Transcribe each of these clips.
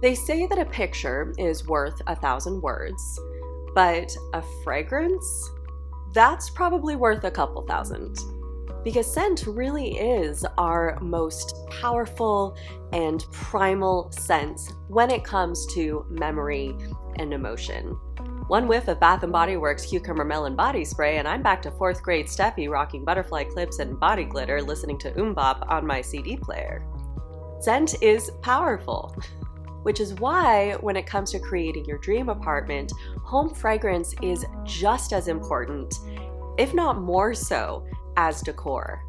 They say that a picture is worth 1,000 words, but a fragrance? That's probably worth a couple thousand. Because scent really is our most powerful and primal sense when it comes to memory and emotion. One whiff of Bath & Body Works Cucumber Melon Body Spray and I'm back to 4th grade Steffi rocking butterfly clips and body glitter listening to Bop on my CD player. Scent is powerful, which is why when it comes to creating your dream apartment, home fragrance is just as important, if not more so, as decor.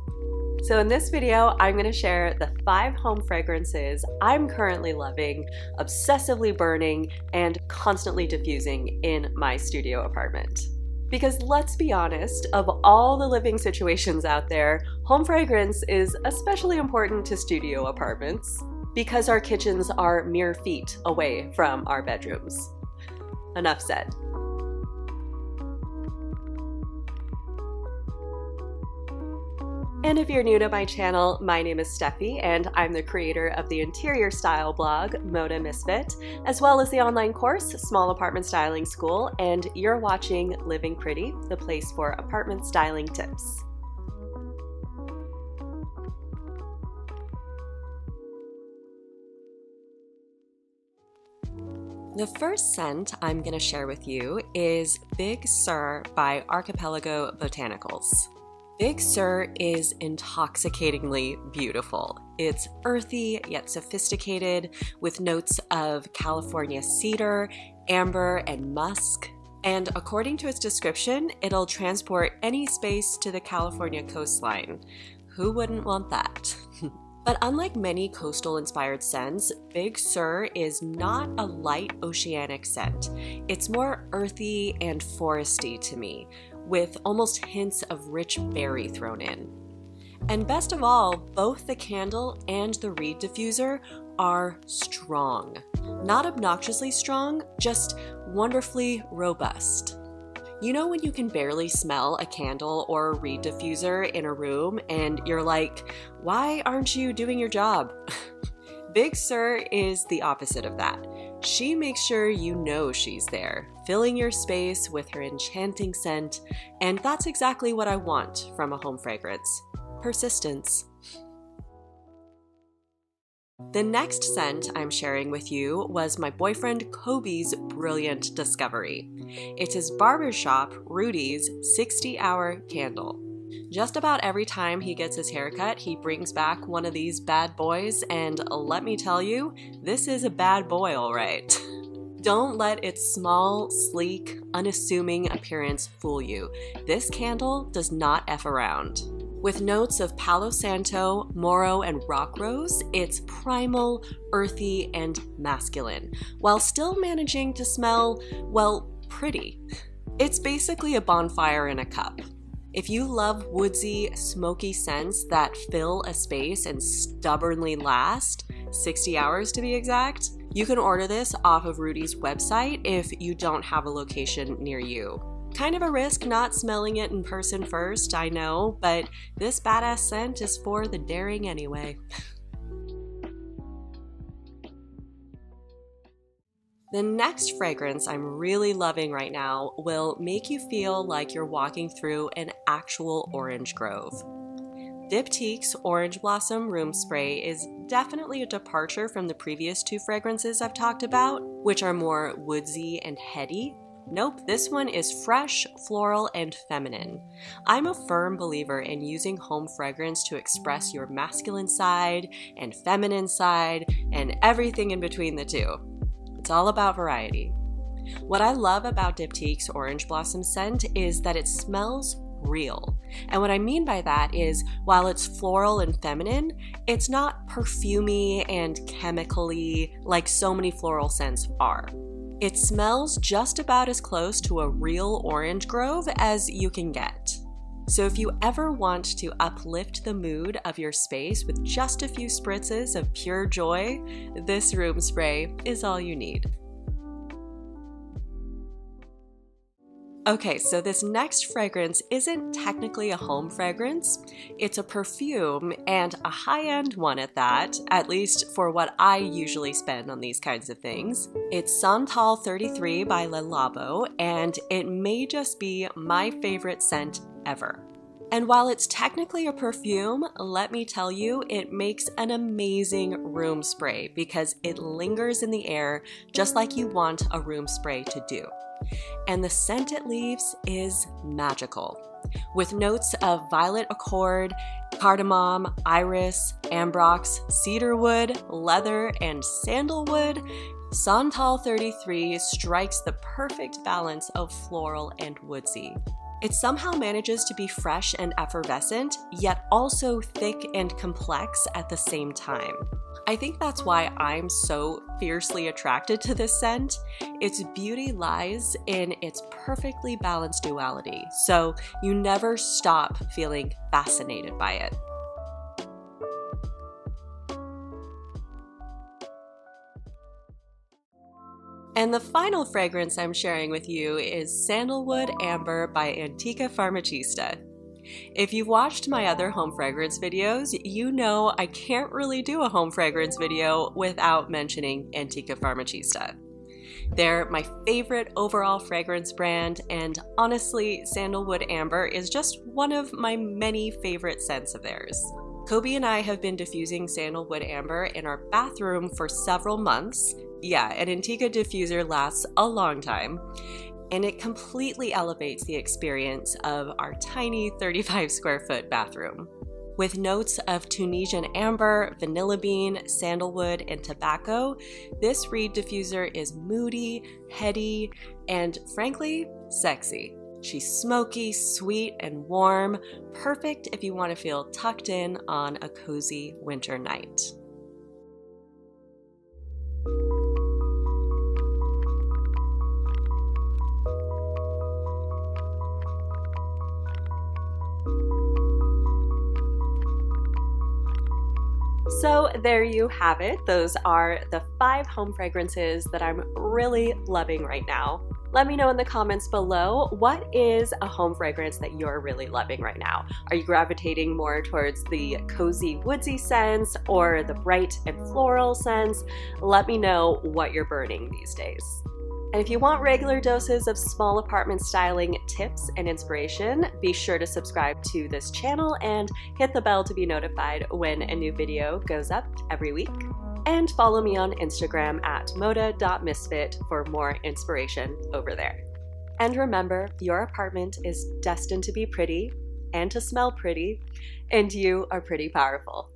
So in this video, I'm going to share the 5 home fragrances I'm currently loving, obsessively burning, and constantly diffusing in my studio apartment. Because let's be honest, of all the living situations out there, home fragrance is especially important to studio apartments because our kitchens are mere feet away from our bedrooms. Enough said. And if you're new to my channel, my name is Steffi, and I'm the creator of the interior style blog, Moda Misfit, as well as the online course, Small Apartment Styling School, and you're watching Living Pretty, the place for apartment styling tips. The first scent I'm going to share with you is Big Sur by Archipelago Botanicals. Big Sur is intoxicatingly beautiful. It's earthy yet sophisticated with notes of California cedar, amber, and musk. And according to its description, it'll transport any space to the California coastline. Who wouldn't want that? But unlike many coastal-inspired scents, Big Sur is not a light oceanic scent. It's more earthy and foresty to me, with almost hints of rich berry thrown in. And best of all, both the candle and the reed diffuser are strong. Not obnoxiously strong, just wonderfully robust. You know when you can barely smell a candle or a reed diffuser in a room and you're like, why aren't you doing your job? Big Sur is the opposite of that. She makes sure you know she's there, filling your space with her enchanting scent, and that's exactly what I want from a home fragrance. Persistence. The next scent I'm sharing with you was my boyfriend Kobe's brilliant discovery. It's his barbershop, Rudy's 60-hour candle. Just about every time he gets his haircut, he brings back one of these bad boys, and let me tell you, this is a bad boy, all right. Don't let its small, sleek, unassuming appearance fool you. This candle does not F around. With notes of Palo Santo, Moro, and Rock Rose, it's primal, earthy, and masculine, while still managing to smell, well, pretty. It's basically a bonfire in a cup. If you love woodsy, smoky scents that fill a space and stubbornly last, 60 hours to be exact, you can order this off of Rudy's website if you don't have a location near you. Kind of a risk not smelling it in person first, I know, but this badass scent is for the daring anyway. The next fragrance I'm really loving right now will make you feel like you're walking through an actual orange grove. Diptyque's Orange Blossom Room Spray is definitely a departure from the previous 2 fragrances I've talked about, which are more woodsy and heady. Nope, this one is fresh, floral, and feminine. I'm a firm believer in using home fragrance to express your masculine side and feminine side and everything in between the two. It's all about variety. What I love about Diptyque's Orange Blossom scent is that it smells real. And what I mean by that is, while it's floral and feminine, it's not perfumey and chemically like so many floral scents are. It smells just about as close to a real orange grove as you can get. So if you ever want to uplift the mood of your space with just a few spritzes of pure joy, this room spray is all you need. Okay, so this next fragrance isn't technically a home fragrance. It's a perfume, and a high-end one at that, at least for what I usually spend on these kinds of things. It's Santal 33 by Le Labo, and it may just be my favorite scent ever. And while it's technically a perfume, let me tell you, it makes an amazing room spray because it lingers in the air just like you want a room spray to do. And the scent it leaves is magical, with notes of violet accord, cardamom, iris, ambrox, cedarwood, leather, and sandalwood. Santal 33 strikes the perfect balance of floral and woodsy. It somehow manages to be fresh and effervescent, yet also thick and complex at the same time. I think that's why I'm so fiercely attracted to this scent. Its beauty lies in its perfectly balanced duality, so you never stop feeling fascinated by it. And the final fragrance I'm sharing with you is Sandalwood Amber by Antiqua Pharmacista. If you've watched my other home fragrance videos, you know I can't really do a home fragrance video without mentioning Antiqua Pharmacista. They're my favorite overall fragrance brand, and honestly, Sandalwood Amber is just one of my many favorite scents of theirs. Kobe and I have been diffusing Sandalwood Amber in our bathroom for several months. Yeah, an Antiqua diffuser lasts a long time, and it completely elevates the experience of our tiny 35 square foot bathroom. With notes of Tunisian amber, vanilla bean, sandalwood, and tobacco, this reed diffuser is moody, heady, and frankly, sexy. She's smoky, sweet, and warm, perfect if you want to feel tucked in on a cozy winter night. So there you have it. Those are the 5 home fragrances that I'm really loving right now. Let me know in the comments below, what is a home fragrance that you're really loving right now? Are you gravitating more towards the cozy woodsy scents or the bright and floral scents? Let me know what you're burning these days. And if you want regular doses of small apartment styling tips and inspiration, be sure to subscribe to this channel and hit the bell to be notified when a new video goes up every week. And follow me on Instagram at moda.misfit for more inspiration over there. And remember, your apartment is destined to be pretty and to smell pretty, and you are pretty powerful.